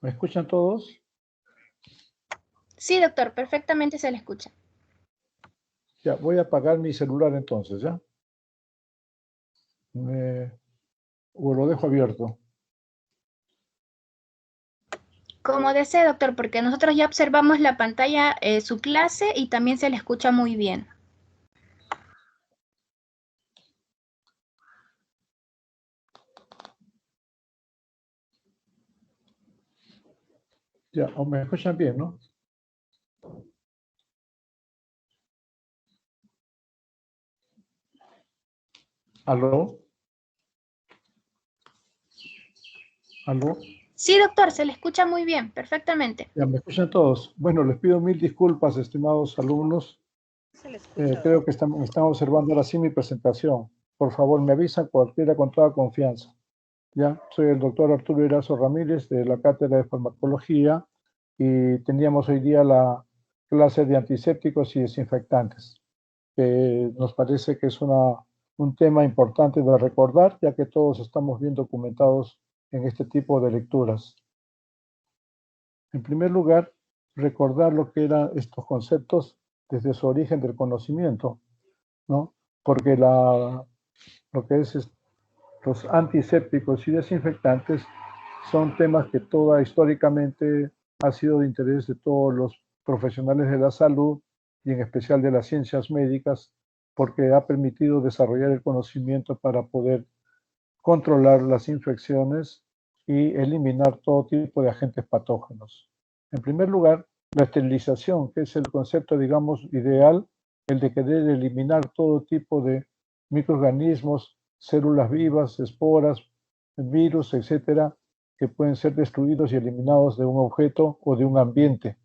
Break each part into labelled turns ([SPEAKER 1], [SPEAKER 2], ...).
[SPEAKER 1] ¿Me escuchan todos?
[SPEAKER 2] Sí, doctor, perfectamente se le escucha.
[SPEAKER 1] Ya, voy a apagar mi celular entonces, ¿ya? O lo dejo abierto.
[SPEAKER 2] Como desee, doctor, porque nosotros ya observamos la pantalla, su clase, y también se le escucha muy bien.
[SPEAKER 1] Ya, o me escuchan bien, ¿no? ¿Aló? ¿Aló?
[SPEAKER 2] Sí, doctor, se le escucha muy bien, perfectamente.
[SPEAKER 1] Ya, ¿me escuchan todos? Bueno, les pido mil disculpas, estimados alumnos. Creo que están observando ahora sí mi presentación. Por favor, me avisan cualquiera con toda confianza. Ya, soy el doctor Arturo Erazo Ramírez de la Cátedra de Farmacología y teníamos hoy día la clase de antisépticos y desinfectantes. Nos parece que es un tema importante de recordar, ya que todos estamos bien documentados en este tipo de lecturas. En primer lugar, recordar lo que eran estos conceptos desde su origen del conocimiento, ¿no? Porque lo que es los antisépticos y desinfectantes son temas que toda históricamente ha sido de interés de todos los profesionales de la salud y en especial de las ciencias médicas, porque ha permitido desarrollar el conocimiento para poder controlar las infecciones y eliminar todo tipo de agentes patógenos. En primer lugar, la esterilización, que es el concepto, digamos, ideal, el de querer eliminar todo tipo de microorganismos, células vivas, esporas, virus, etcétera, que pueden ser destruidos y eliminados de un objeto o de un ambiente,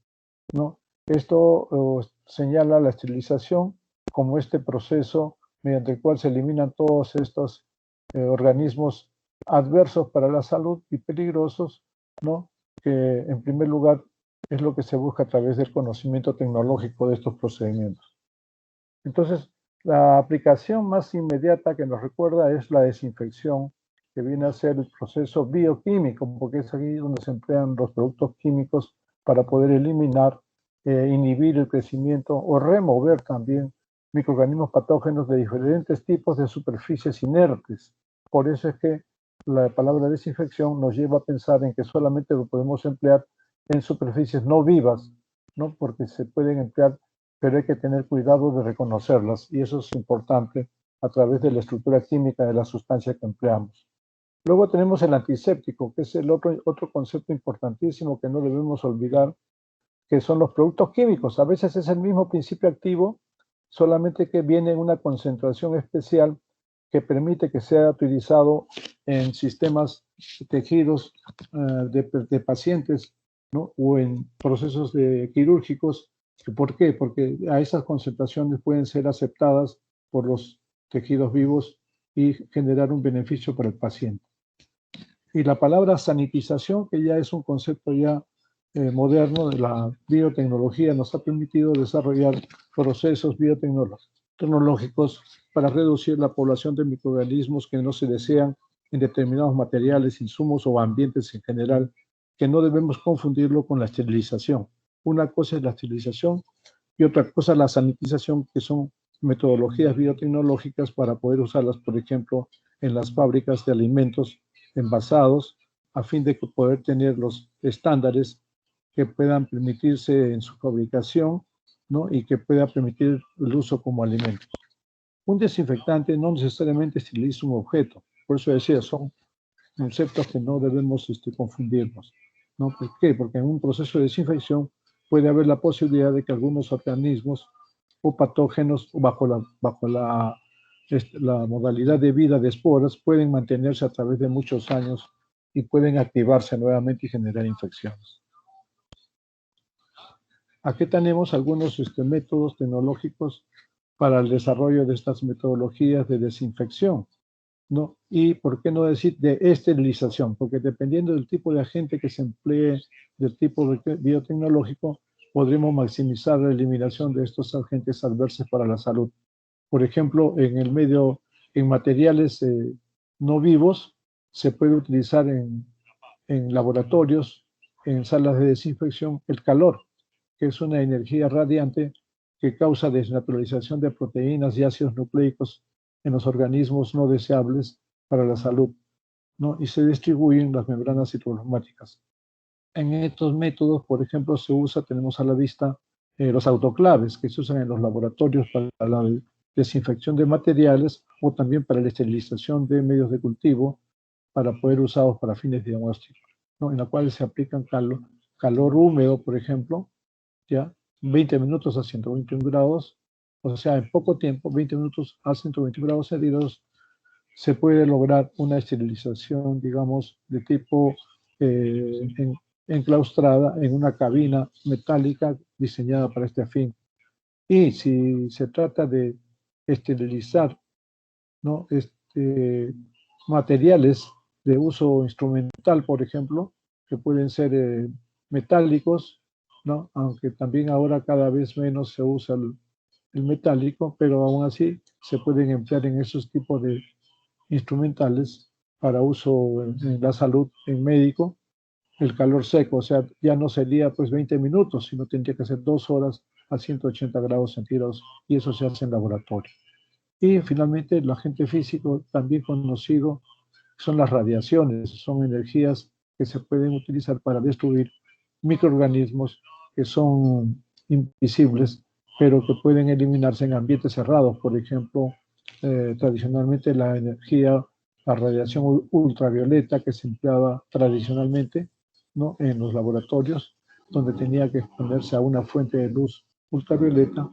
[SPEAKER 1] ¿no? Esto señala la esterilización como este proceso mediante el cual se eliminan todos estos organismos adversos para la salud y peligrosos, ¿no? Que en primer lugar es lo que se busca a través del conocimiento tecnológico de estos procedimientos. Entonces, la aplicación más inmediata que nos recuerda es la desinfección, que viene a ser el proceso bioquímico, porque es aquí donde se emplean los productos químicos para poder eliminar, inhibir el crecimiento o remover también microorganismos patógenos de diferentes tipos de superficies inertes. Por eso es que la palabra desinfección nos lleva a pensar en que solamente lo podemos emplear en superficies no vivas, ¿no? Porque se pueden emplear, pero hay que tener cuidado de reconocerlas y eso es importante a través de la estructura química de la sustancia que empleamos. Luego tenemos el antiséptico, que es el otro concepto importantísimo que no debemos olvidar, que son los productos químicos. A veces es el mismo principio activo, solamente que viene en una concentración especial que permite que sea utilizado en sistemas tejidos de pacientes, ¿no? O en procesos quirúrgicos. ¿Por qué? Porque a esas concentraciones pueden ser aceptadas por los tejidos vivos y generar un beneficio para el paciente. Y la palabra sanitización, que ya es un concepto ya moderno de la biotecnología, nos ha permitido desarrollar procesos biotecnológicos para reducir la población de microorganismos que no se desean en determinados materiales, insumos o ambientes en general, que no debemos confundirlo con la esterilización. Una cosa es la esterilización y otra cosa es la sanitización, que son metodologías biotecnológicas para poder usarlas, por ejemplo, en las fábricas de alimentos envasados, a fin de poder tener los estándares que puedan permitirse en su fabricación, ¿no? Y que pueda permitir el uso como alimentos. Un desinfectante no necesariamente esteriliza un objeto, por eso decía, son conceptos que no debemos confundirnos, ¿no? ¿Por qué? Porque en un proceso de desinfección puede haber la posibilidad de que algunos organismos o patógenos bajo la modalidad de vida de esporas pueden mantenerse a través de muchos años y pueden activarse nuevamente y generar infecciones. Aquí tenemos algunos métodos tecnológicos para el desarrollo de estas metodologías de desinfección, ¿no? Y por qué no decir de esterilización, porque dependiendo del tipo de agente que se emplee, del tipo biotecnológico, podremos maximizar la eliminación de estos agentes adversos para la salud. Por ejemplo, en materiales no vivos, se puede utilizar en laboratorios en salas de desinfección el calor, que es una energía radiante que causa desnaturalización de proteínas y ácidos nucleicos en los organismos no deseables para la salud, ¿no? Y se distribuyen las membranas citoplasmáticas. En estos métodos, por ejemplo, tenemos a la vista los autoclaves que se usan en los laboratorios para la desinfección de materiales o también para la esterilización de medios de cultivo para poder usarlos para fines diagnósticos, ¿no? En la cual se aplican calor húmedo, por ejemplo, ya 20 minutos a 121 grados, o sea, en poco tiempo, 20 minutos a 121 grados centígrados, se puede lograr una esterilización, digamos, de tipo enclaustrada en una cabina metálica diseñada para este fin. Y si se trata de esterilizar, ¿no? Materiales de uso instrumental, por ejemplo, que pueden ser metálicos, ¿no? Aunque también ahora cada vez menos se usa el metálico, pero aún así se pueden emplear en esos tipos de instrumentales para uso en la salud, en médico, el calor seco, o sea, ya no sería pues 20 minutos, sino tendría que ser 2 horas a 180 grados centígrados, y eso se hace en laboratorio. Y finalmente, el agente físico, también conocido, son las radiaciones, son energías que se pueden utilizar para destruir microorganismos que son invisibles, pero que pueden eliminarse en ambientes cerrados. Por ejemplo, tradicionalmente la radiación ultravioleta que se empleaba tradicionalmente, ¿no? En los laboratorios, donde tenía que exponerse a una fuente de luz ultravioleta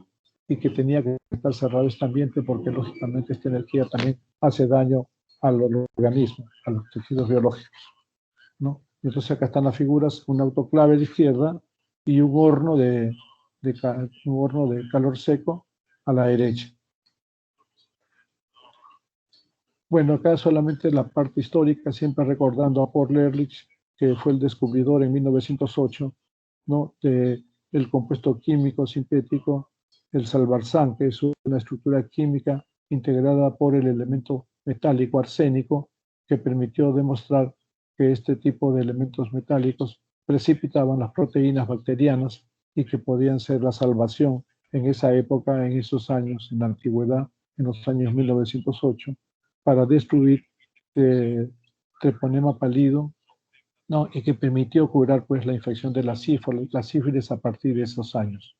[SPEAKER 1] y que tenía que estar cerrado este ambiente porque lógicamente esta energía también hace daño a los organismos, a los tejidos biológicos, ¿no? Entonces acá están las figuras, un autoclave a la izquierda y un horno de calor seco a la derecha. Bueno, acá solamente la parte histórica, siempre recordando a Paul Ehrlich, que fue el descubridor en 1908, ¿no? del compuesto químico sintético, el salvarsan, que es una estructura química integrada por el elemento metálico arsénico, que permitió demostrar que este tipo de elementos metálicos precipitaban las proteínas bacterianas y que podían ser la salvación en esa época, en esos años, en la antigüedad, en los años 1908, para destruir treponema pálido, ¿no? Y que permitió curar pues, la infección de la sífilis a partir de esos años.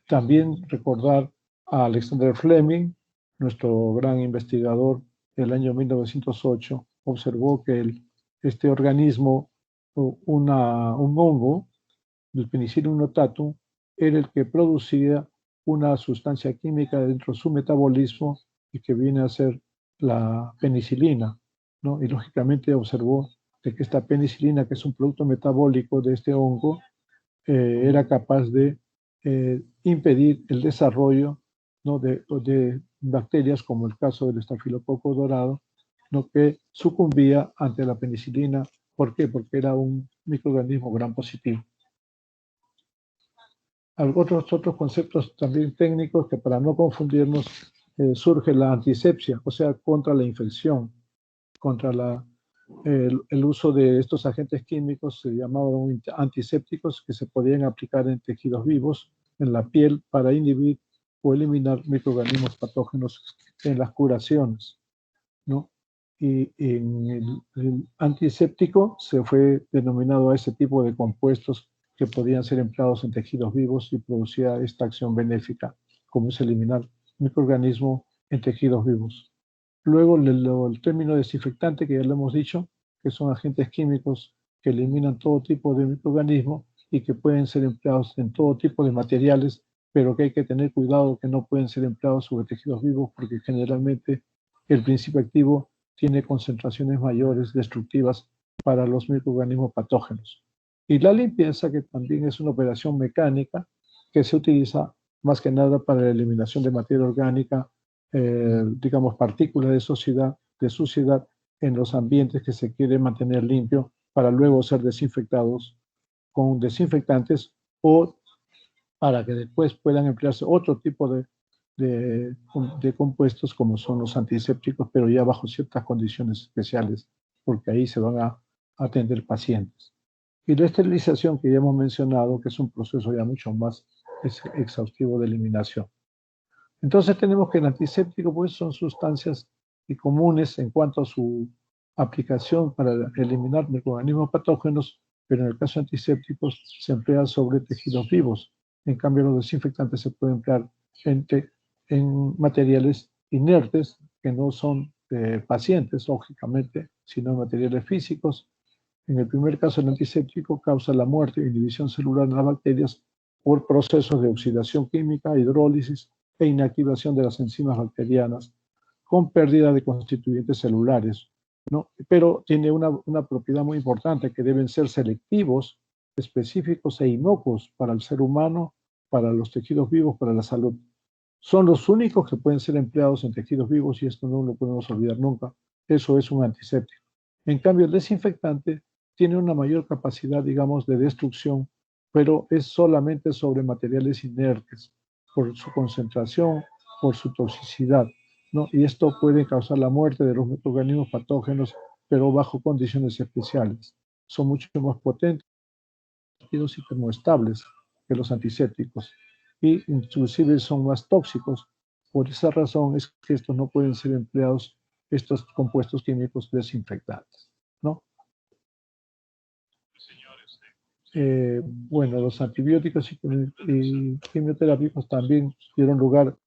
[SPEAKER 1] También recordar a Alexander Fleming, nuestro gran investigador del año 1908, observó que este organismo, un hongo, el Penicillium notatum, era el que producía una sustancia química dentro de su metabolismo y que viene a ser la penicilina, ¿no? Y lógicamente observó de que esta penicilina, que es un producto metabólico de este hongo, era capaz de impedir el desarrollo, ¿no? de bacterias, como el caso del estafilococo dorado, ¿no? Que sucumbía ante la penicilina. ¿Por qué? Porque era un microorganismo gram positivo. Otros conceptos también técnicos que, para no confundirnos, surge la antisepsia, o sea, contra la infección, contra el uso de estos agentes químicos, se llamaban antisépticos, que se podían aplicar en tejidos vivos, en la piel, para inhibir o eliminar microorganismos patógenos en las curaciones, ¿no? Y en el antiséptico se fue denominado a ese tipo de compuestos que podían ser empleados en tejidos vivos y producía esta acción benéfica, como es eliminar microorganismos en tejidos vivos. Luego el término desinfectante, que ya lo hemos dicho, que son agentes químicos que eliminan todo tipo de microorganismos y que pueden ser empleados en todo tipo de materiales, pero que hay que tener cuidado que no pueden ser empleados sobre tejidos vivos porque generalmente el principio activo tiene concentraciones mayores destructivas para los microorganismos patógenos. Y la limpieza, que también es una operación mecánica que se utiliza más que nada para la eliminación de materia orgánica, digamos, partículas de suciedad en los ambientes que se quiere mantener limpio para luego ser desinfectados con desinfectantes o para que después puedan emplearse otro tipo de compuestos como son los antisépticos, pero ya bajo ciertas condiciones especiales, porque ahí se van a atender pacientes. Y la esterilización que ya hemos mencionado, que es un proceso ya mucho más exhaustivo de eliminación. Entonces tenemos que el antiséptico pues son sustancias comunes en cuanto a su aplicación para eliminar microorganismos patógenos, pero en el caso de antisépticos se emplea sobre tejidos vivos. En cambio, los desinfectantes se pueden emplear en materiales inertes que no son pacientes, lógicamente, sino en materiales físicos. En el primer caso, el antiséptico causa la muerte e inhibición celular en las bacterias por procesos de oxidación química, hidrólisis e inactivación de las enzimas bacterianas, con pérdida de constituyentes celulares, ¿no? Pero tiene una propiedad muy importante, que deben ser selectivos, específicos e inocuos para el ser humano, para los tejidos vivos, para la salud. Son los únicos que pueden ser empleados en tejidos vivos y esto no lo podemos olvidar nunca. Eso es un antiséptico. En cambio, el desinfectante tiene una mayor capacidad, digamos, de destrucción, pero es solamente sobre materiales inertes, por su concentración, por su toxicidad, ¿no? Y esto puede causar la muerte de los microorganismos patógenos, pero bajo condiciones especiales. Son mucho más potentes y termoestables que los antisépticos, y inclusive son más tóxicos. Por esa razón es que estos no pueden ser empleados, estos compuestos químicos desinfectantes, ¿no? Bueno, los antibióticos y quimioterápicos también dieron lugar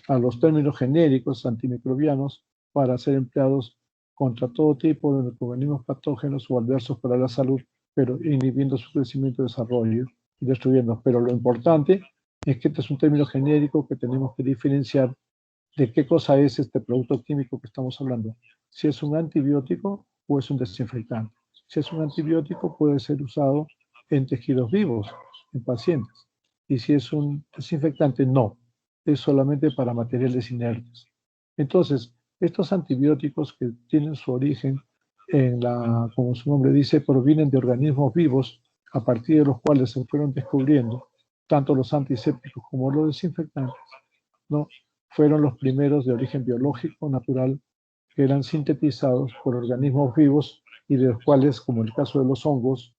[SPEAKER 1] a los términos genéricos antimicrobianos para ser empleados contra todo tipo de microorganismos patógenos o adversos para la salud, pero inhibiendo su crecimiento y desarrollo y destruyendo. Pero lo importante es que este es un término genérico que tenemos que diferenciar de qué cosa es este producto químico que estamos hablando. Si es un antibiótico o es un desinfectante. Si es un antibiótico puede ser usado en tejidos vivos, en pacientes. Y si es un desinfectante, no. Es solamente para materiales inertes. Entonces, estos antibióticos que tienen su origen como su nombre dice, provienen de organismos vivos a partir de los cuales se fueron descubriendo tanto los antisépticos como los desinfectantes, ¿no? Fueron los primeros de origen biológico, natural, que eran sintetizados por organismos vivos y de los cuales, como en el caso de los hongos,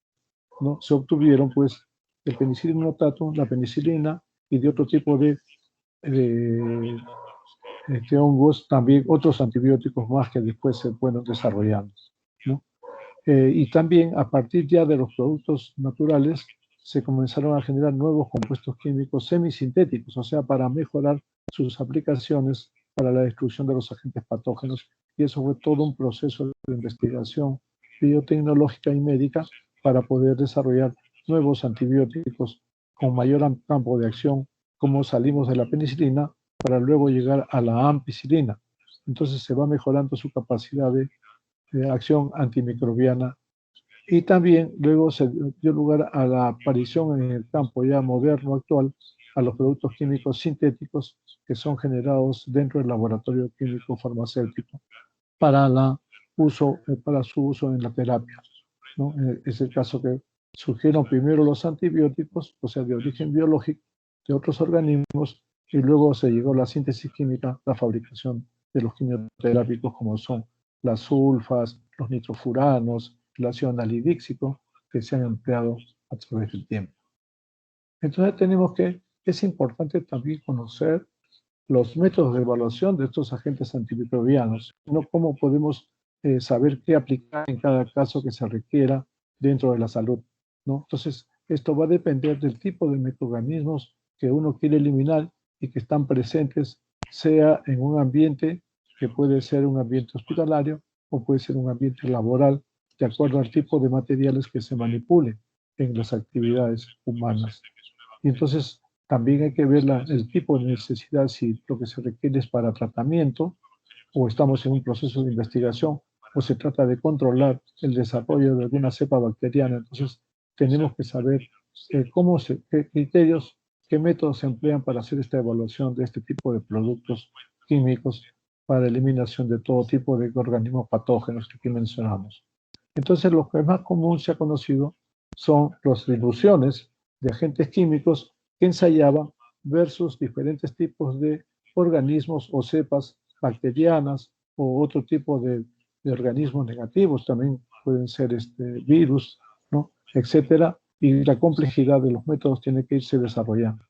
[SPEAKER 1] ¿no? Se obtuvieron pues el penicillium notatum, la penicilina y de otro tipo de hongos, también otros antibióticos más que después se fueron desarrollando, ¿no? Y también a partir ya de los productos naturales se comenzaron a generar nuevos compuestos químicos semisintéticos, o sea, para mejorar sus aplicaciones para la destrucción de los agentes patógenos. Y eso fue todo un proceso de investigación biotecnológica y médica para poder desarrollar nuevos antibióticos con mayor campo de acción, como salimos de la penicilina para luego llegar a la ampicilina. Entonces se va mejorando su capacidad de acción antimicrobiana, y también luego se dio lugar a la aparición en el campo ya moderno actual a los productos químicos sintéticos que son generados dentro del laboratorio químico farmacéutico para su uso en la terapia, ¿no? Es el caso que surgieron primero los antibióticos, o sea, de origen biológico, de otros organismos, y luego se llegó a la síntesis química, la fabricación de los quimioterápicos como son las sulfas, los nitrofuranos, el ácido anhidríxico, que se han empleado a través del tiempo. Entonces es importante también conocer los métodos de evaluación de estos agentes antimicrobianos, no cómo podemos saber qué aplicar en cada caso que se requiera dentro de la salud, ¿no? Entonces, esto va a depender del tipo de microorganismos que uno quiere eliminar y que están presentes, sea en un ambiente que puede ser un ambiente hospitalario o puede ser un ambiente laboral, de acuerdo al tipo de materiales que se manipulen en las actividades humanas. Y entonces también hay que ver el tipo de necesidad, si lo que se requiere es para tratamiento o estamos en un proceso de investigación o se trata de controlar el desarrollo de alguna cepa bacteriana. Entonces tenemos que saber qué criterios, qué métodos se emplean para hacer esta evaluación de este tipo de productos químicos para eliminación de todo tipo de organismos patógenos que aquí mencionamos. Entonces, lo que más común se ha conocido son las diluciones de agentes químicos que ensayaban versus diferentes tipos de organismos o cepas bacterianas o otro tipo de organismos negativos, también pueden ser virus, ¿no? Etcétera, y la complejidad de los métodos tiene que irse desarrollando.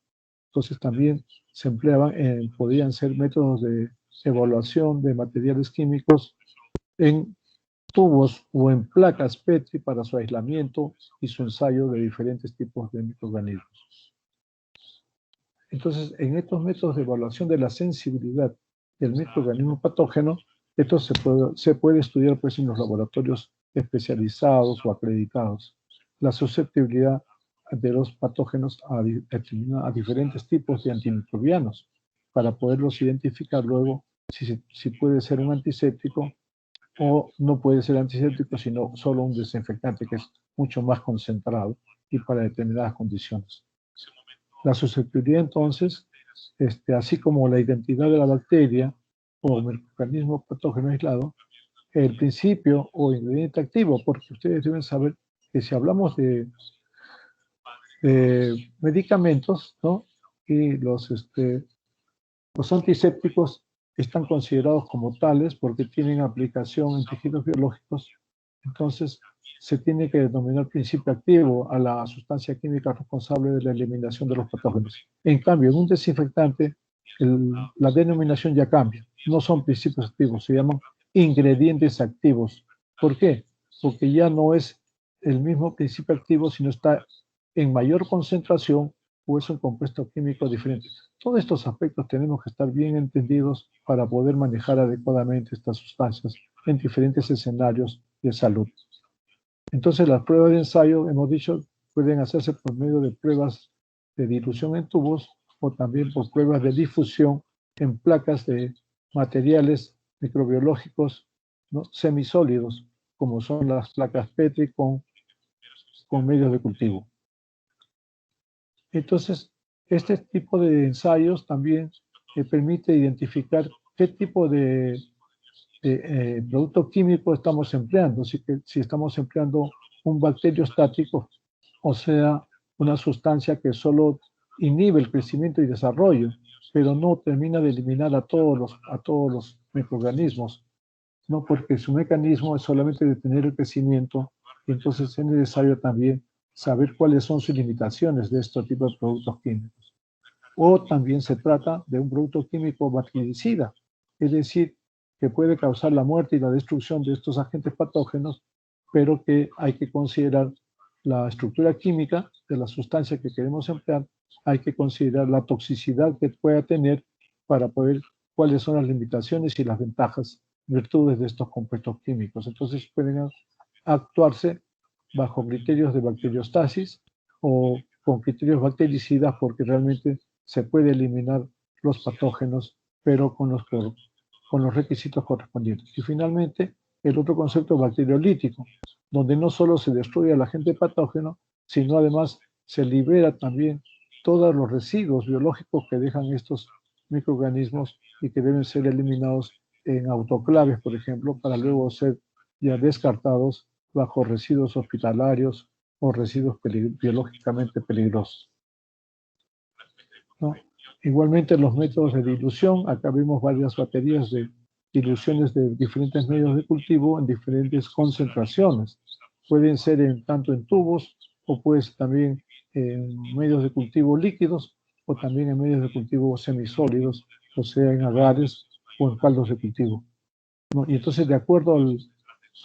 [SPEAKER 1] Entonces también se empleaban, podían ser métodos de evaluación de materiales químicos en tubos o en placas Petri para su aislamiento y su ensayo de diferentes tipos de microorganismos. Entonces, en estos métodos de evaluación de la sensibilidad del microorganismo patógeno, esto se puede estudiar pues, en los laboratorios especializados o acreditados. La susceptibilidad de los patógenos a diferentes tipos de antimicrobianos para poderlos identificar luego si puede ser un antiséptico o no puede ser antiséptico, sino solo un desinfectante que es mucho más concentrado y para determinadas condiciones. La susceptibilidad, entonces, así como la identidad de la bacteria o microorganismo patógeno aislado, el principio o ingrediente activo, porque ustedes deben saber que si hablamos de medicamentos, ¿no? Y los antisépticos están considerados como tales porque tienen aplicación en tejidos biológicos, entonces se tiene que denominar principio activo a la sustancia química responsable de la eliminación de los patógenos. En cambio, en un desinfectante, la denominación ya cambia. No son principios activos, se llaman ingredientes activos. ¿Por qué? Porque ya no es el mismo principio activo, sino está en mayor concentración o es un compuesto químico diferente. Todos estos aspectos tenemos que estar bien entendidos para poder manejar adecuadamente estas sustancias en diferentes escenarios de salud. Entonces, las pruebas de ensayo, hemos dicho, pueden hacerse por medio de pruebas de dilución en tubos o también por pruebas de difusión en placas de materiales microbiológicos, ¿no? Semisólidos, como son las placas Petri con medios de cultivo. Entonces, este tipo de ensayos también permite identificar qué tipo de producto químico estamos empleando. Si estamos empleando un bacteriostático, o sea, una sustancia que solo inhibe el crecimiento y desarrollo, pero no termina de eliminar a todos los microorganismos, ¿no? Porque su mecanismo es solamente detener el crecimiento, y entonces es necesario también saber cuáles son sus limitaciones de este tipo de productos químicos. O también se trata de un producto químico bactericida, es decir, que puede causar la muerte y la destrucción de estos agentes patógenos, pero que hay que considerar la estructura química de la sustancia que queremos emplear, hay que considerar la toxicidad que pueda tener para poder cuáles son las limitaciones y las ventajas, virtudes de estos compuestos químicos. Entonces pueden actuarse bajo criterios de bacteriostasis o con criterios bactericidas porque realmente se puede eliminar los patógenos, pero con los requisitos correspondientes. Y finalmente, el otro concepto bacteriolítico, donde no solo se destruye el agente patógeno, sino además se libera también todos los residuos biológicos que dejan estos microorganismos y que deben ser eliminados en autoclaves, por ejemplo, para luego ser ya descartados bajo residuos hospitalarios o residuos biológicamente peligrosos, ¿no? Igualmente los métodos de dilución, acá vemos varias baterías de diluciones de diferentes medios de cultivo en diferentes concentraciones. Pueden ser tanto en tubos o pues también en medios de cultivo líquidos o también en medios de cultivo semisólidos, o sea, en agares o en caldos de cultivo, ¿no? Y entonces, de acuerdo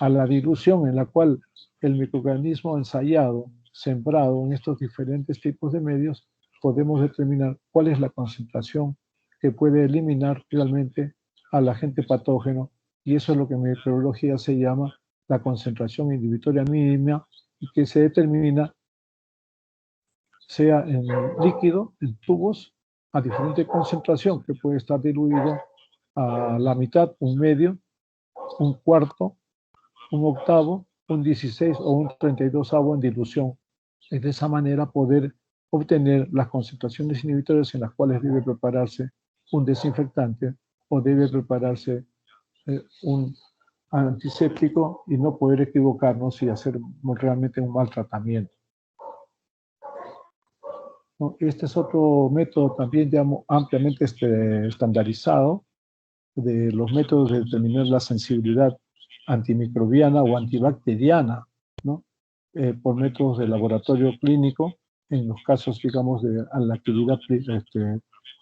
[SPEAKER 1] a la dilución en la cual el microorganismo ensayado, sembrado en estos diferentes tipos de medios, podemos determinar cuál es la concentración que puede eliminar realmente al agente patógeno, y eso es lo que en microbiología se llama la concentración inhibitoria mínima, y que se determina sea en líquido, en tubos, a diferente concentración, que puede estar diluido a la mitad, un medio, un cuarto, un octavo, un 16 o un 32avo en dilución. Y de esa manera poder obtener las concentraciones inhibitorias en las cuales debe prepararse un desinfectante o debe prepararse un antiséptico y no poder equivocarnos y hacer realmente un mal tratamiento, ¿no? Este es otro método también ya ampliamente estandarizado de los métodos de determinar la sensibilidad antimicrobiana o antibacteriana, ¿no? Por métodos de laboratorio clínico, en los casos, digamos, de a la actividad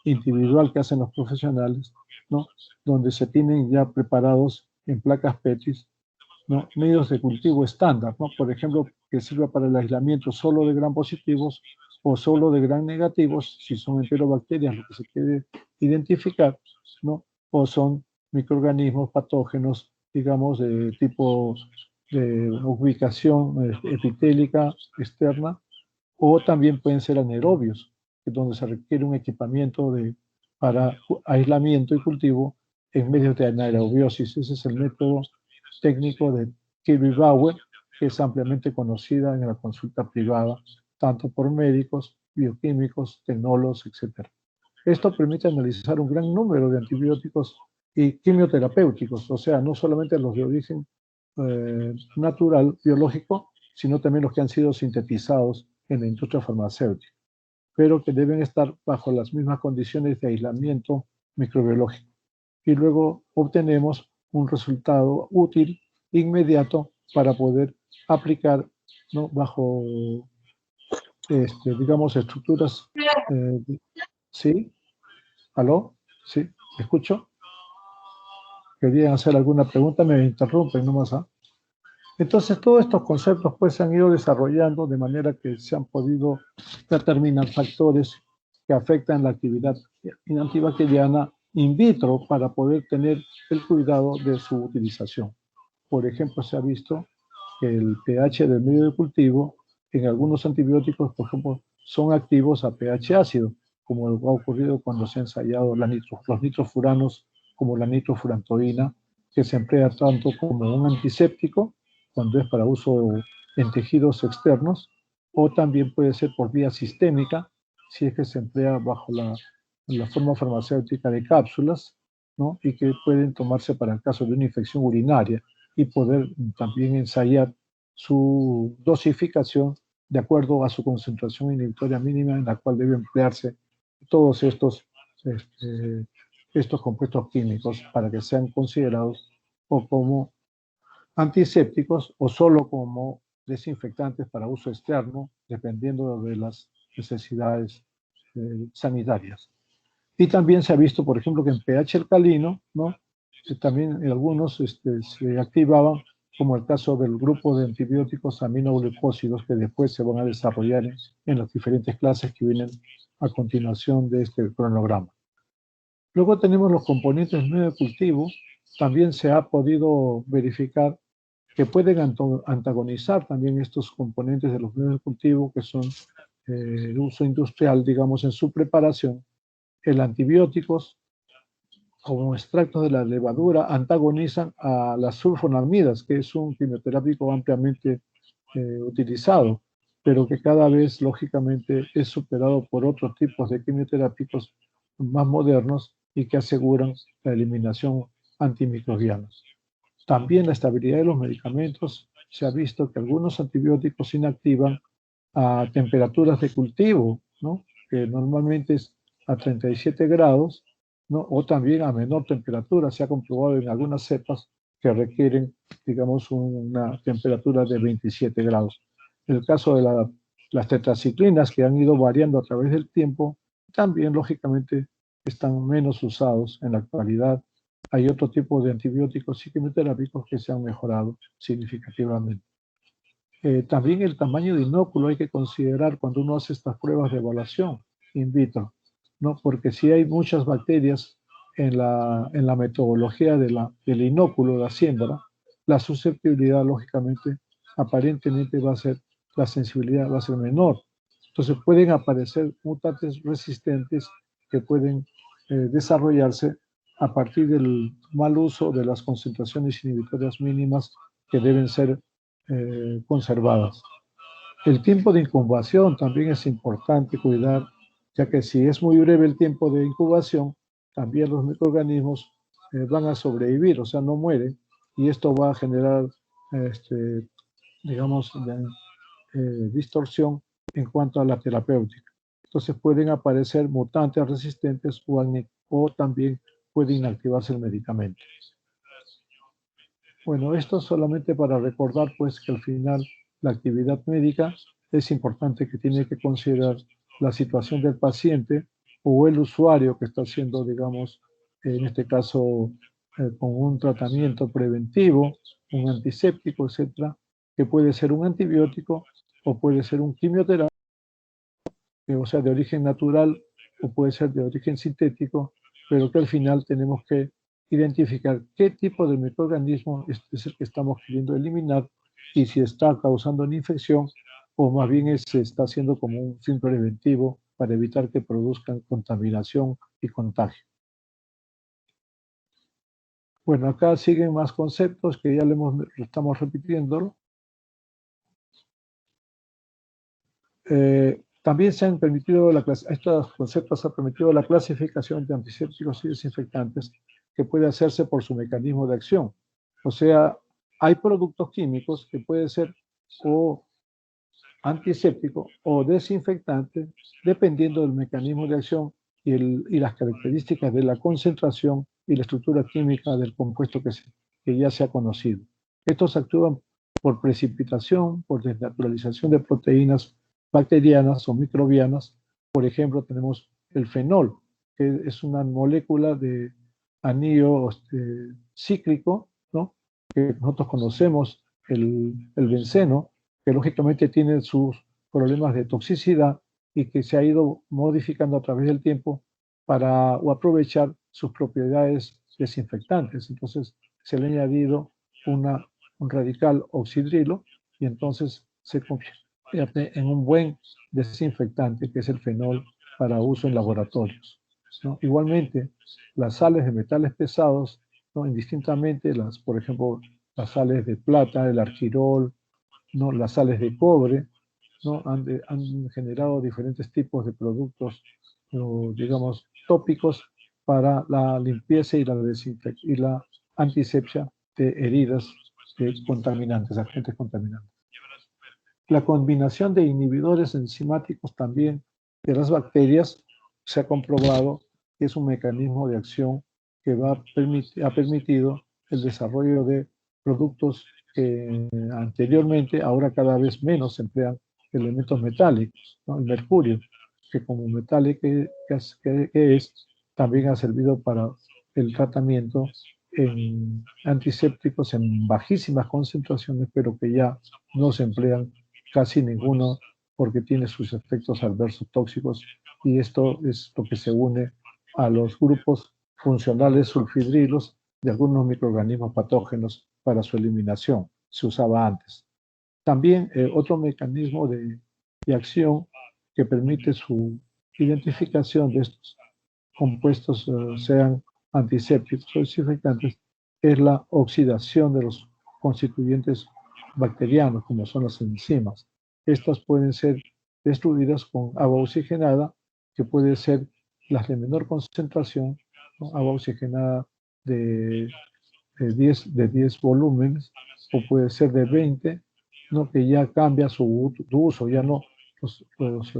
[SPEAKER 1] individual que hacen los profesionales, ¿no? Donde se tienen ya preparados en placas PETIS, ¿no? Medios de cultivo estándar, ¿no? Por ejemplo, que sirva para el aislamiento solo de gram positivos o solo de gram negativos, si son enterobacterias lo que se quiere identificar, ¿no? O son microorganismos patógenos, digamos, de tipo de ubicación epitélica externa, o también pueden ser anaerobios, donde se requiere un equipamiento para aislamiento y cultivo en medios de anaerobiosis. Ese es el método técnico de Kirby-Bauer, que es ampliamente conocida en la consulta privada, tanto por médicos, bioquímicos, tecnólogos, etc. Esto permite analizar un gran número de antibióticos y quimioterapéuticos, o sea, no solamente los de origen natural, biológico, sino también los que han sido sintetizados en la industria farmacéutica, pero que deben estar bajo las mismas condiciones de aislamiento microbiológico. Y luego obtenemos un resultado útil, inmediato, para poder aplicar, ¿no? Bajo, digamos, estructuras. ¿Sí? ¿Aló? ¿Sí? ¿Me escucho? ¿Querían hacer alguna pregunta? Me interrumpen nomás, ¿ah? Entonces, todos estos conceptos pues se han ido desarrollando de manera que se han podido determinar factores que afectan la actividad antibacteriana in vitro para poder tener el cuidado de su utilización. Por ejemplo, se ha visto que el pH del medio de cultivo en algunos antibióticos, por ejemplo, son activos a pH ácido, como ha ocurrido cuando se han ensayado los nitrofuranos como la nitrofurantoína, que se emplea tanto como un antiséptico cuando es para uso en tejidos externos, o también puede ser por vía sistémica, si es que se emplea bajo la forma farmacéutica de cápsulas, ¿no? Y que pueden tomarse para el caso de una infección urinaria y poder también ensayar su dosificación de acuerdo a su concentración inhibitoria mínima en la cual debe emplearse todos estos compuestos químicos para que sean considerados o como antisépticos o solo como desinfectantes para uso externo, dependiendo de las necesidades sanitarias. Y también se ha visto, por ejemplo, que en pH alcalino, ¿no? También en algunos se activaban, como el caso del grupo de antibióticos aminoglucósidos que después se van a desarrollar en las diferentes clases que vienen a continuación de este cronograma. Luego tenemos los componentes del medio de cultivo. También se ha podido verificar que pueden antagonizar también estos componentes de los medios de cultivo que son de uso industrial, digamos, en su preparación. El antibióticos como extractos de la levadura antagonizan a las sulfonamidas, que es un quimioterápico ampliamente utilizado, pero que cada vez, lógicamente, es superado por otros tipos de quimioterápicos más modernos y que aseguran la eliminación antimicrobiana. También la estabilidad de los medicamentos. Se ha visto que algunos antibióticos se inactivan a temperaturas de cultivo, ¿no? Que normalmente es a 37 grados, ¿no? O también a menor temperatura. Se ha comprobado en algunas cepas que requieren, digamos, una temperatura de 27 grados. En el caso de las tetraciclinas, que han ido variando a través del tiempo, también, lógicamente, están menos usados en la actualidad. Hay otro tipo de antibióticos y quimioterápicos que se han mejorado significativamente. También el tamaño de inóculo hay que considerar cuando uno hace estas pruebas de evaluación in vitro, ¿no? Porque si hay muchas bacterias en la metodología del inóculo, de la siembra, la susceptibilidad, lógicamente, aparentemente la sensibilidad va a ser menor. Entonces pueden aparecer mutantes resistentes que pueden desarrollarse a partir del mal uso de las concentraciones inhibitorias mínimas que deben ser conservadas. El tiempo de incubación también es importante cuidar, ya que si es muy breve el tiempo de incubación, también los microorganismos van a sobrevivir, o sea, no mueren, y esto va a generar, digamos, distorsión en cuanto a la terapéutica. Entonces pueden aparecer mutantes resistentes o también puede inactivarse el medicamento. Bueno, esto solamente para recordar pues que al final la actividad médica es importante, que tiene que considerar la situación del paciente o el usuario que está haciendo, digamos, en este caso, con un tratamiento preventivo, un antiséptico, etcétera, que puede ser un antibiótico o puede ser un quimioterapia, o sea, de origen natural o puede ser de origen sintético, pero que al final tenemos que identificar qué tipo de microorganismo es el que estamos queriendo eliminar y si está causando una infección o más bien se está haciendo como un fin preventivo para evitar que produzcan contaminación y contagio. Bueno, acá siguen más conceptos que ya estamos repitiendo. También se han permitido, estos conceptos han permitido la clasificación de antisépticos y desinfectantes que puede hacerse por su mecanismo de acción. O sea, hay productos químicos que pueden ser o antiséptico o desinfectante, dependiendo del mecanismo de acción y las características de la concentración y la estructura química del compuesto que ya se ha conocido. Estos actúan por precipitación, por desnaturalización de proteínas bacterianas o microbianas. Por ejemplo, tenemos el fenol, que es una molécula de anillo cíclico, ¿no? Que nosotros conocemos, el benceno, que lógicamente tiene sus problemas de toxicidad y que se ha ido modificando a través del tiempo para aprovechar sus propiedades desinfectantes. Entonces se le ha añadido un radical oxidrilo y entonces se convierte en un buen desinfectante, que es el fenol para uso en laboratorios, ¿no? Igualmente, las sales de metales pesados, ¿no? Indistintamente, por ejemplo, las sales de plata, el argirol, ¿no? Las sales de cobre, ¿no? Han generado diferentes tipos de productos, digamos, tópicos para la limpieza y la antisepsia de heridas de contaminantes, agentes contaminantes. La combinación de inhibidores enzimáticos también de las bacterias se ha comprobado que es un mecanismo de acción que ha permitido el desarrollo de productos que anteriormente, ahora cada vez menos se emplean elementos metálicos, ¿no? El mercurio, que como metal que es, también ha servido para el tratamiento en antisépticos en bajísimas concentraciones, pero que ya no se emplean casi ninguno porque tiene sus efectos adversos tóxicos, y esto es lo que se une a los grupos funcionales sulfidrilos de algunos microorganismos patógenos para su eliminación. Se usaba antes. También otro mecanismo de acción que permite su identificación de estos compuestos, sean antisépticos o desinfectantes, es la oxidación de los constituyentes bacterianos, como son las enzimas. Estas pueden ser destruidas con agua oxigenada, que puede ser las de menor concentración, ¿no? Agua oxigenada de, de 10 volúmenes, o puede ser de 20, ¿no? Que ya cambia su uso, ya no los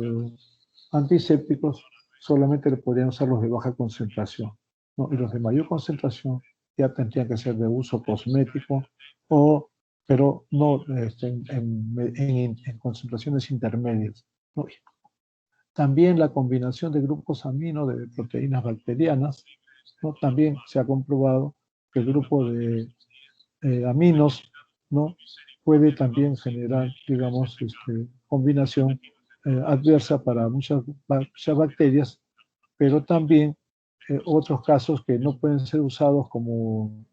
[SPEAKER 1] antisépticos solamente le podrían usar los de baja concentración, ¿no? Y los de mayor concentración ya tendrían que ser de uso cosmético, pero no en concentraciones intermedias, ¿no? También la combinación de grupos amino de proteínas bacterianas, ¿no? También se ha comprobado que el grupo de aminos, ¿no? Puede también generar, digamos, combinación adversa para muchas bacterias, pero también otros casos que no pueden ser usados como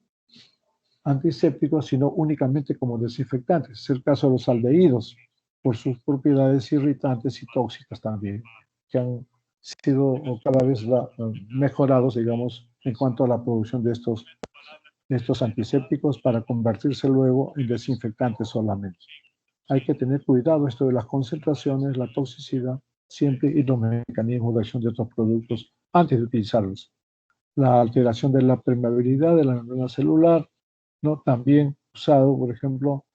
[SPEAKER 1] antisépticos, sino únicamente como desinfectantes. Es el caso de los aldehídos, por sus propiedades irritantes y tóxicas también, que han sido cada vez mejorados, digamos, en cuanto a la producción de estos antisépticos para convertirse luego en desinfectantes solamente. Hay que tener cuidado esto de las concentraciones, la toxicidad, siempre, y los mecanismos de acción de estos productos antes de utilizarlos. La alteración de la permeabilidad de la membrana celular, ¿no? También usado, por ejemplo,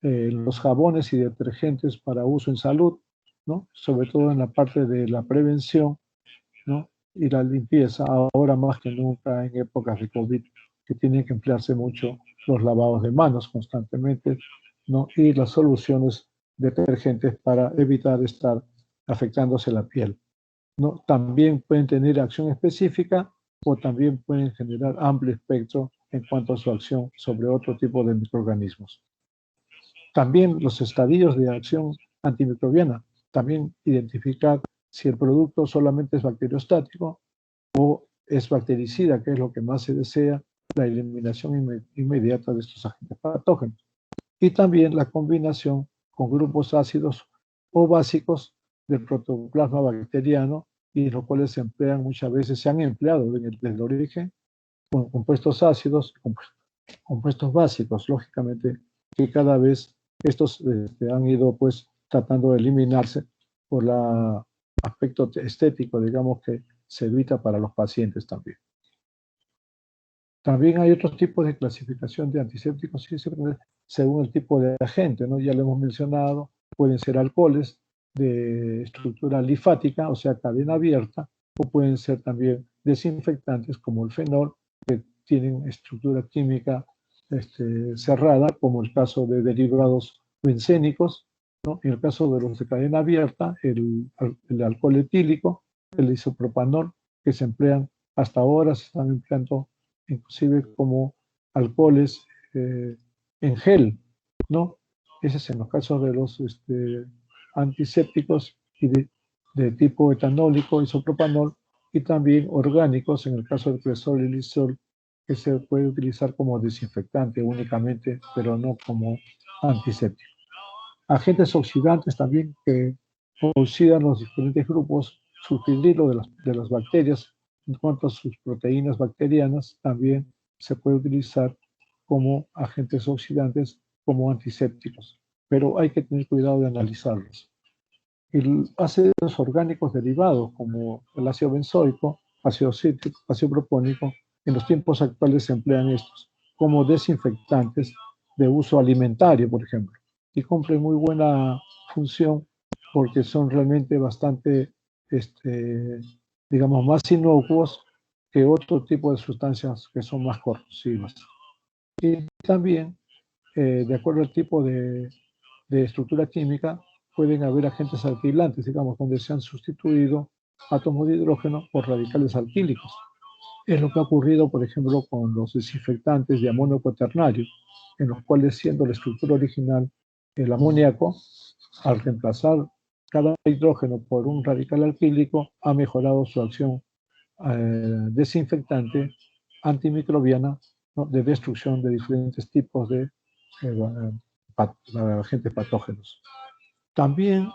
[SPEAKER 1] los jabones y detergentes para uso en salud, ¿no? Sobre todo en la parte de la prevención, ¿no? Y la limpieza, ahora más que nunca en épocas de COVID, que tienen que emplearse mucho los lavados de manos constantemente, ¿no? Y las soluciones detergentes para evitar estar afectándose la piel, ¿no? También pueden tener acción específica o también pueden generar amplio espectro en cuanto a su acción sobre otro tipo de microorganismos. También los estadios de acción antimicrobiana, también identificar si el producto solamente es bacteriostático o es bactericida, que es lo que más se desea, la eliminación inmediata de estos agentes patógenos. Y también la combinación con grupos ácidos o básicos del protoplasma bacteriano, y los cuales se emplean muchas veces, se han empleado desde el origen, con compuestos ácidos, compuestos básicos, lógicamente, que cada vez estos han ido pues tratando de eliminarse por el aspecto estético, digamos, que se evita para los pacientes también. También hay otros tipos de clasificación de antisépticos según el tipo de agente, ¿no? Ya lo hemos mencionado, pueden ser alcoholes de estructura linfática, o sea, cadena abierta, o pueden ser también desinfectantes como el fenol, que tienen estructura química cerrada, como el caso de derivados bencénicos, ¿no? En el caso de los de cadena abierta, el alcohol etílico, el isopropanol, que se emplean hasta ahora, se están empleando inclusive como alcoholes en gel, ¿no? Ese es en los casos de los antisépticos y de tipo etanólico, isopropanol, y también orgánicos, en el caso del cresol y lisol, que se puede utilizar como desinfectante únicamente, pero no como antiséptico. Agentes oxidantes también que oxidan los diferentes grupos sulfhidrilo de las bacterias. En cuanto a sus proteínas bacterianas, también se puede utilizar como agentes oxidantes, como antisépticos, pero hay que tener cuidado de analizarlos. Y ácidos orgánicos derivados, como el ácido benzoico, ácido cítrico, ácido propónico, en los tiempos actuales se emplean estos como desinfectantes de uso alimentario, por ejemplo, y cumplen muy buena función porque son realmente bastante, digamos, más inocuos que otro tipo de sustancias que son más corrosivas. Y también, de acuerdo al tipo de estructura química, pueden haber agentes alquilantes, digamos, donde se han sustituido átomos de hidrógeno por radicales alquílicos. Es lo que ha ocurrido, por ejemplo, con los desinfectantes de amonio cuaternario, en los cuales, siendo la estructura original el amoníaco, al reemplazar cada hidrógeno por un radical alquílico, ha mejorado su acción desinfectante antimicrobiana, ¿no? De destrucción de diferentes tipos de agentes patógenos. También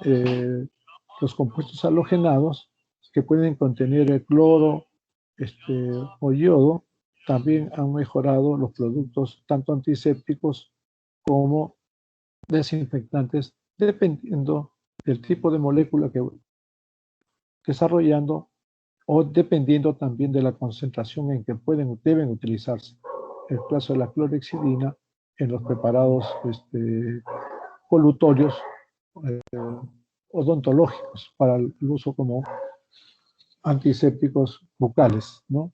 [SPEAKER 1] los compuestos halogenados que pueden contener el cloro o yodo también han mejorado los productos tanto antisépticos como desinfectantes dependiendo del tipo de molécula que desarrollando o dependiendo también de la concentración en que deben utilizarse. El caso de la clorhexidina en los preparados colutorios odontológicos para el uso como antisépticos bucales, ¿no?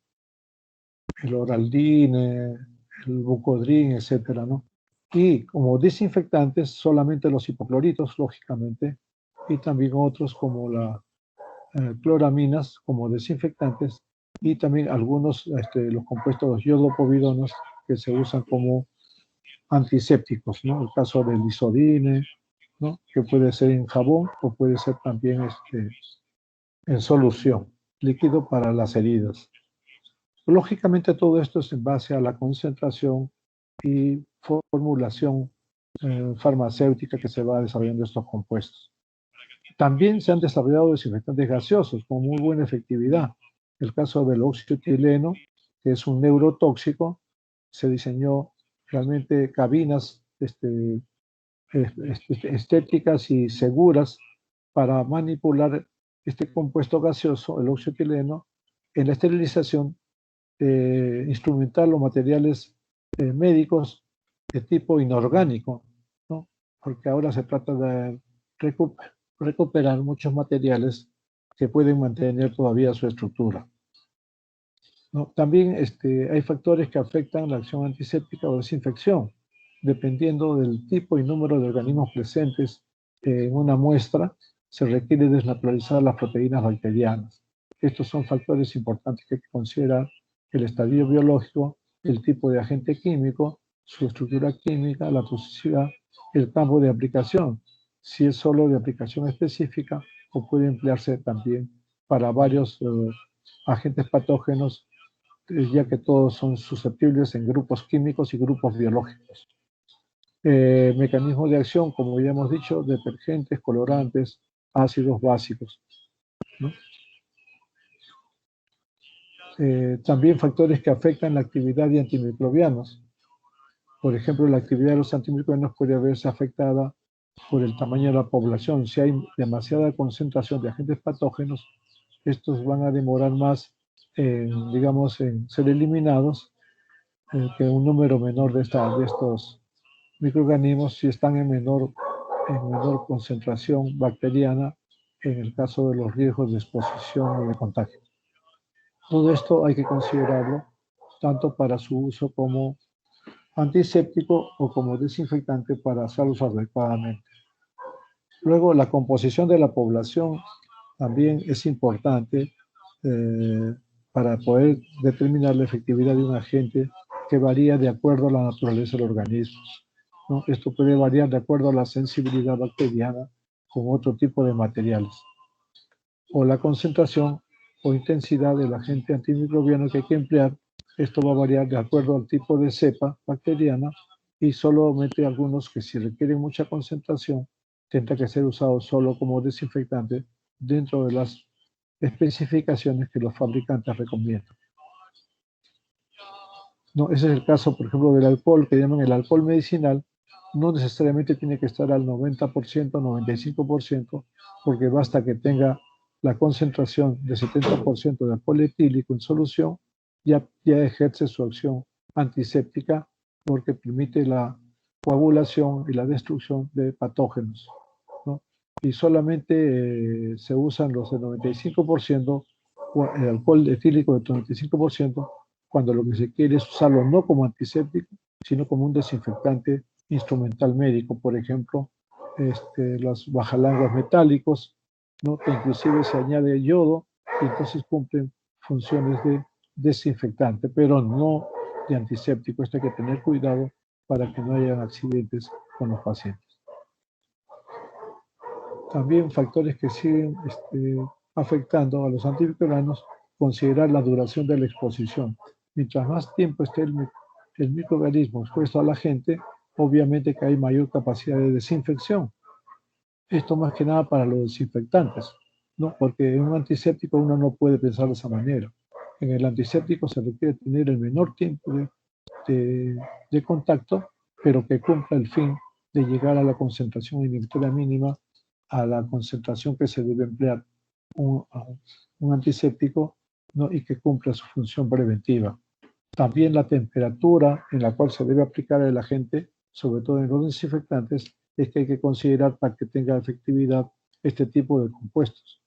[SPEAKER 1] El Oraldine, el Bucodrin, etcétera, ¿no? Y como desinfectantes solamente los hipocloritos, lógicamente, y también otros como la cloraminas como desinfectantes, y también algunos, los compuestos iodopovidonos que se usan como antisépticos, ¿no? El caso del isodine, ¿no? Que puede ser en jabón o puede ser también en solución, líquido para las heridas. Lógicamente todo esto es en base a la concentración y formulación farmacéutica que se va desarrollando estos compuestos. También se han desarrollado desinfectantes gaseosos con muy buena efectividad. El caso del óxido etileno, que es un neurotóxico, se diseñó realmente cabinas estéticas y seguras para manipular este compuesto gaseoso, el óxido etileno, en la esterilización instrumental o materiales médicos de tipo inorgánico, ¿no? Porque ahora se trata de recuperar muchos materiales que pueden mantener todavía su estructura. ¿no? También hay factores que afectan la acción antiséptica o desinfección, dependiendo del tipo y número de organismos presentes en una muestra, se requiere desnaturalizar las proteínas bacterianas. Estos son factores importantes que hay que considerar: el estadio biológico, el tipo de agente químico, su estructura química, la toxicidad, el campo de aplicación, si es solo de aplicación específica o puede emplearse también para varios agentes patógenos, ya que todos son susceptibles en grupos químicos y grupos biológicos. Mecanismos de acción, como ya hemos dicho: detergentes, colorantes, ácidos básicos, ¿no? También factores que afectan la actividad de antimicrobianos. Por ejemplo, la actividad de los antimicrobianos puede verse afectada por el tamaño de la población. Si hay demasiada concentración de agentes patógenos, estos van a demorar más, digamos, en ser eliminados que un número menor de estos microorganismos si están en menor concentración bacteriana, en el caso de los riesgos de exposición o de contagio. Todo esto hay que considerarlo tanto para su uso como antiséptico o como desinfectante para hacerlos adecuadamente. Luego, la composición de la población también es importante para poder determinar la efectividad de un agente, que varía de acuerdo a la naturaleza del organismo, ¿no? Esto puede variar de acuerdo a la sensibilidad bacteriana con otro tipo de materiales, o la concentración o intensidad del agente antimicrobiano que hay que emplear. Esto va a variar de acuerdo al tipo de cepa bacteriana, y solamente algunos que, si requieren mucha concentración, tendrá que ser usado solo como desinfectante dentro de las especificaciones que los fabricantes recomiendan. No, ese es el caso, por ejemplo, del alcohol, que llaman el alcohol medicinal. No necesariamente tiene que estar al 90%, 95%, porque basta que tenga la concentración de 70% de alcohol etílico en solución, ya ejerce su acción antiséptica, porque permite la coagulación y la destrucción de patógenos, ¿no? Y solamente se usan los de 95%, o el alcohol etílico de 95%, cuando lo que se quiere es usarlo no como antiséptico, sino como un desinfectante instrumental médico. Por ejemplo, los bajalangas metálicos, ¿no? Que inclusive se añade yodo y entonces cumplen funciones de desinfectante, pero no de antiséptico. Esto hay que tener cuidado para que no haya accidentes con los pacientes. También factores que siguen afectando a los antimicrobianos: considerar la duración de la exposición. Mientras más tiempo esté el microorganismo expuesto a la gente, obviamente que hay mayor capacidad de desinfección. Esto más que nada para los desinfectantes, ¿no? Porque en un antiséptico uno no puede pensar de esa manera. En el antiséptico se requiere tener el menor tiempo de contacto, pero que cumpla el fin de llegar a la concentración inhibitoria mínima, a la concentración que se debe emplear un antiséptico, ¿no? Y que cumpla su función preventiva. También la temperatura en la cual se debe aplicar el agente, sobre todo en los desinfectantes, es que hay que considerar para que tenga efectividad este tipo de compuestos.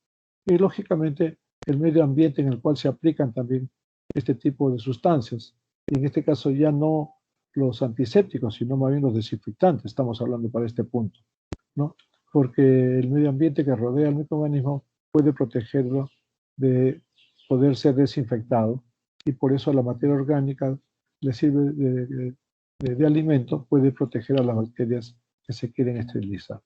[SPEAKER 1] Y lógicamente el medio ambiente en el cual se aplican también este tipo de sustancias. Y en este caso ya no los antisépticos, sino más bien los desinfectantes, estamos hablando para este punto, ¿no? Porque el medio ambiente que rodea al microorganismo puede protegerlo de poder ser desinfectado, y por eso la materia orgánica le sirve de alimento, puede proteger a las bacterias que se quieren esterilizar.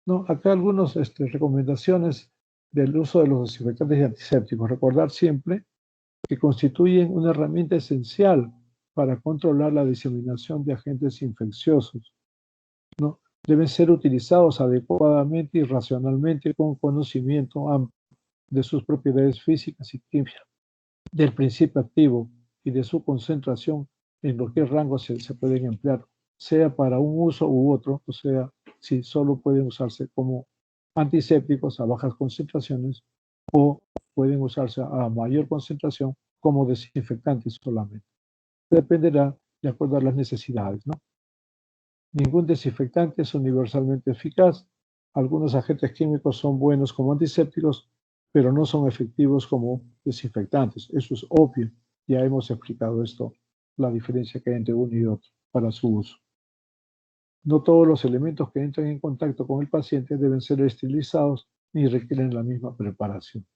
[SPEAKER 1] No, acá algunas recomendaciones del uso de los desinfectantes y antisépticos. Recordar siempre que constituyen una herramienta esencial para controlar la diseminación de agentes infecciosos, ¿no? Deben ser utilizados adecuadamente y racionalmente, con conocimiento amplio de sus propiedades físicas y químicas, del principio activo y de su concentración, en lo que rango se pueden emplear, sea para un uso u otro, o sea, si solo pueden usarse como antisépticos a bajas concentraciones, o pueden usarse a mayor concentración como desinfectantes solamente. Dependerá de acuerdo a las necesidades, ¿no? Ningún desinfectante es universalmente eficaz. Algunos agentes químicos son buenos como antisépticos, pero no son efectivos como desinfectantes. Eso es obvio. Ya hemos explicado esto, la diferencia que hay entre uno y otro para su uso. No todos los elementos que entran en contacto con el paciente deben ser esterilizados ni requieren la misma preparación,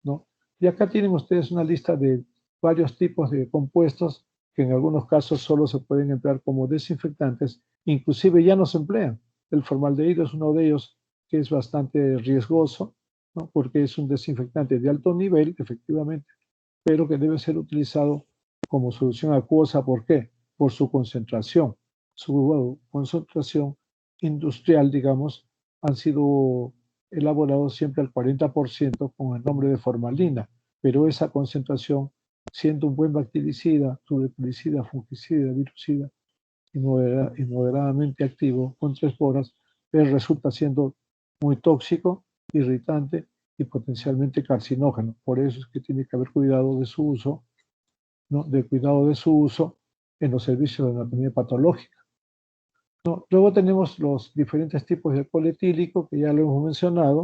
[SPEAKER 1] ¿no? Y acá tienen ustedes una lista de varios tipos de compuestos que en algunos casos solo se pueden emplear como desinfectantes, inclusive ya no se emplean. El formaldehído es uno de ellos que es bastante riesgoso, ¿no? Porque es un desinfectante de alto nivel, efectivamente, pero que debe ser utilizado como solución acuosa. ¿Por qué? Por su concentración industrial, digamos, han sido elaborados siempre al 40% con el nombre de formalina, pero esa concentración, siendo un buen bactericida, tuberculicida, fungicida, virucida y moderadamente activo contra esporas, resulta siendo muy tóxico, irritante y potencialmente carcinógeno. Por eso es que tiene que haber cuidado de su uso, ¿no? De cuidado de su uso en los servicios de anatomía patológica. ¿No? Luego tenemos los diferentes tipos de alcohol etílico, que ya lo hemos mencionado,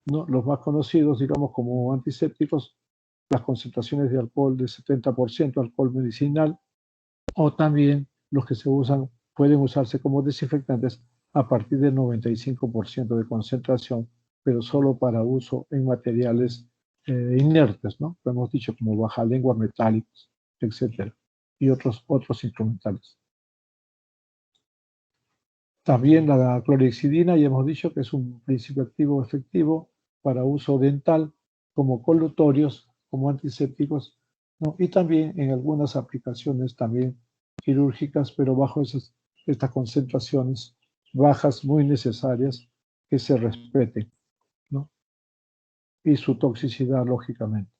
[SPEAKER 1] ¿no? Los más conocidos, digamos, como antisépticos, las concentraciones de alcohol de 70%, alcohol medicinal, o también los que se usan, pueden usarse como desinfectantes a partir del 95% de concentración, pero solo para uso en materiales inertes, ¿no? Lo hemos dicho, como baja lengua, metálicos, etcétera, y otros instrumentales. También la clorhexidina, ya hemos dicho que es un principio activo efectivo para uso dental, como colutorios, como antisépticos, ¿no? Y también en algunas aplicaciones también quirúrgicas, pero bajo estas concentraciones bajas muy necesarias que se respeten, ¿no? Y su toxicidad, lógicamente,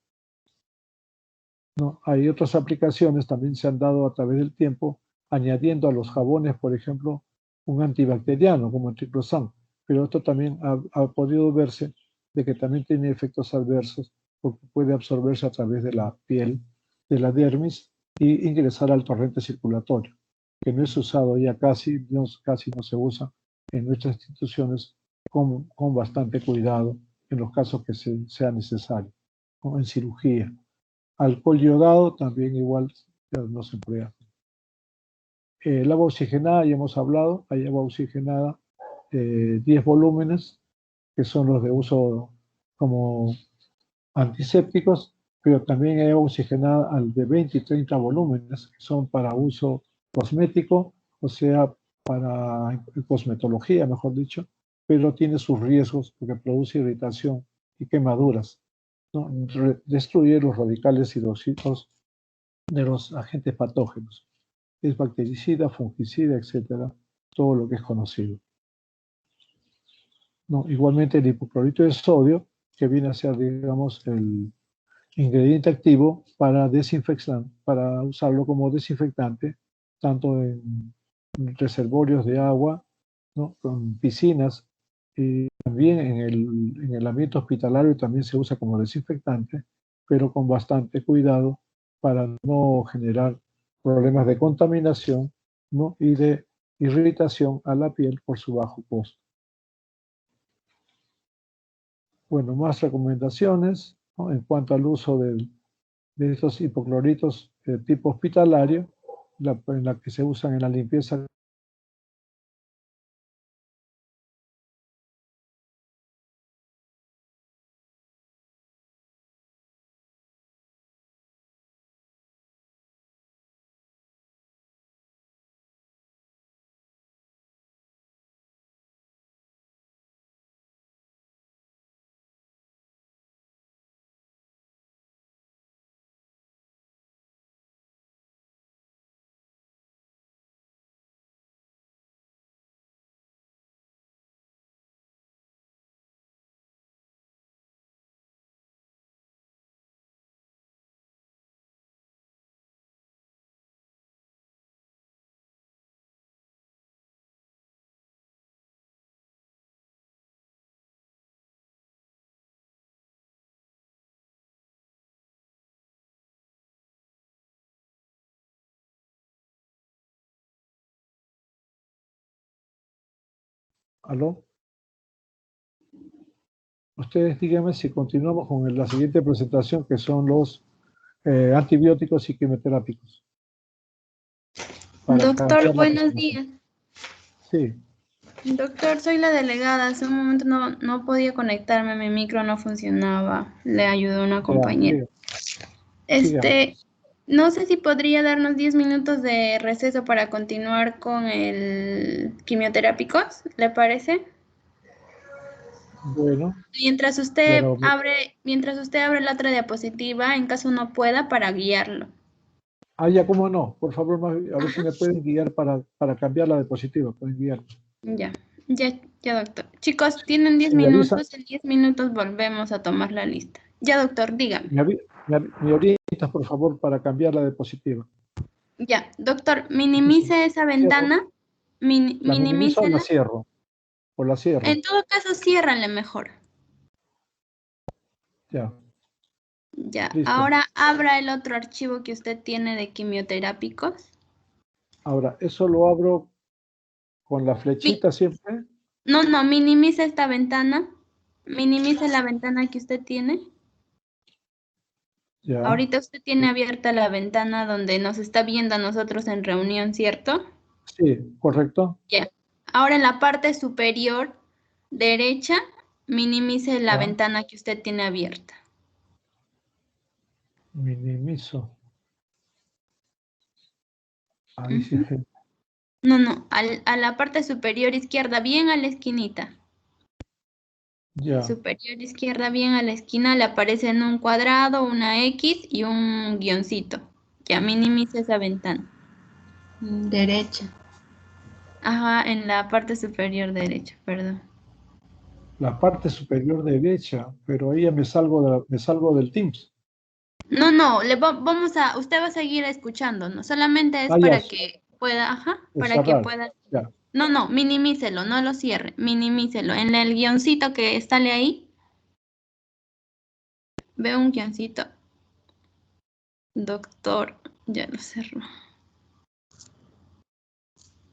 [SPEAKER 1] ¿no? Hay otras aplicaciones, también se han dado a través del tiempo, añadiendo a los jabones, por ejemplo, un antibacteriano como el triclosan, pero esto también ha podido verse de que también tiene efectos adversos porque puede absorberse a través de la piel, de la dermis, y ingresar al torrente circulatorio, que no es usado ya casi no se usa en nuestras instituciones con bastante cuidado en los casos que sea necesario, como en cirugía. Alcohol yodado también igual ya no se emplea. El agua oxigenada, ya hemos hablado, hay agua oxigenada, 10 volúmenes, que son los de uso como antisépticos, pero también hay agua oxigenada al de 20 y 30 volúmenes, que son para uso cosmético, o sea, para cosmetología, mejor dicho, pero tiene sus riesgos porque produce irritación y quemaduras, ¿no? Destruye los radicales hidroxitos de los agentes patógenos. Es bactericida, fungicida, etcétera, todo lo que es conocido. No, igualmente el hipoclorito de sodio, que viene a ser, digamos, el ingrediente activo para desinfección, para usarlo como desinfectante, tanto en reservorios de agua, ¿no? Con piscinas, y también en el ambiente hospitalario también se usa como desinfectante, pero con bastante cuidado para no generar problemas de contaminación, ¿no? Y de irritación a la piel por su bajo costo. Bueno, más recomendaciones, ¿no? En cuanto al uso de estos hipocloritos tipo hospitalario, en la que se usan en la limpieza. ¿Aló? Ustedes díganme si continuamos con la siguiente presentación, que son los antibióticos y quimioterápicos.
[SPEAKER 2] Doctor, buenos días.
[SPEAKER 1] Sí.
[SPEAKER 2] Doctor, soy la delegada. Hace un momento no podía conectarme, mi micro no funcionaba. Le ayudó una compañera. No sé si podría darnos 10 minutos de receso para continuar con el quimioterápicos, ¿le parece?
[SPEAKER 1] Bueno.
[SPEAKER 2] Mientras usted abre la otra diapositiva, en caso no pueda, para guiarlo.
[SPEAKER 1] Ya, cómo no. Por favor, a ver si me pueden guiar para cambiar la diapositiva. Pueden guiar.
[SPEAKER 2] Ya, doctor. Chicos, tienen 10 minutos. En 10 minutos volvemos a tomar la lista. Ya, doctor, dígame.
[SPEAKER 1] Me orientas, por favor, para cambiar la diapositiva.
[SPEAKER 2] Ya, doctor, minimice esa ventana.
[SPEAKER 1] ¿La minimizo o la cierro? ¿O la cierro?
[SPEAKER 2] En todo caso, ciérranle mejor.
[SPEAKER 1] Ya.
[SPEAKER 2] Ya, listo. Ahora abra el otro archivo que usted tiene de quimioterápicos.
[SPEAKER 1] Ahora, ¿eso lo abro con la flechita siempre?
[SPEAKER 2] No, minimice esta ventana. Minimice la ventana que usted tiene. Ya. Ahorita usted tiene abierta la ventana donde nos está viendo a nosotros en reunión, ¿cierto?
[SPEAKER 1] Sí, correcto.
[SPEAKER 2] Ya. Ahora en la parte superior derecha, minimice la ventana que usted tiene abierta.
[SPEAKER 1] Minimizo. Ahí sí.
[SPEAKER 2] No, a la parte superior izquierda, bien a la esquinita.
[SPEAKER 1] Ya.
[SPEAKER 2] Superior izquierda, bien a la esquina, le aparecen un cuadrado, una X y un guioncito. Ya minimice esa ventana. Derecha. Ajá, en la parte superior derecha, perdón.
[SPEAKER 1] La parte superior derecha, pero ahí ya me salgo del Teams.
[SPEAKER 2] No, usted va a seguir escuchándonos, solamente es para que pueda, para que pueda.
[SPEAKER 1] Ya.
[SPEAKER 2] No, minimícelo, no lo cierre, minimícelo. En el guioncito que sale ahí, veo un guioncito. Doctor, ya lo cerró.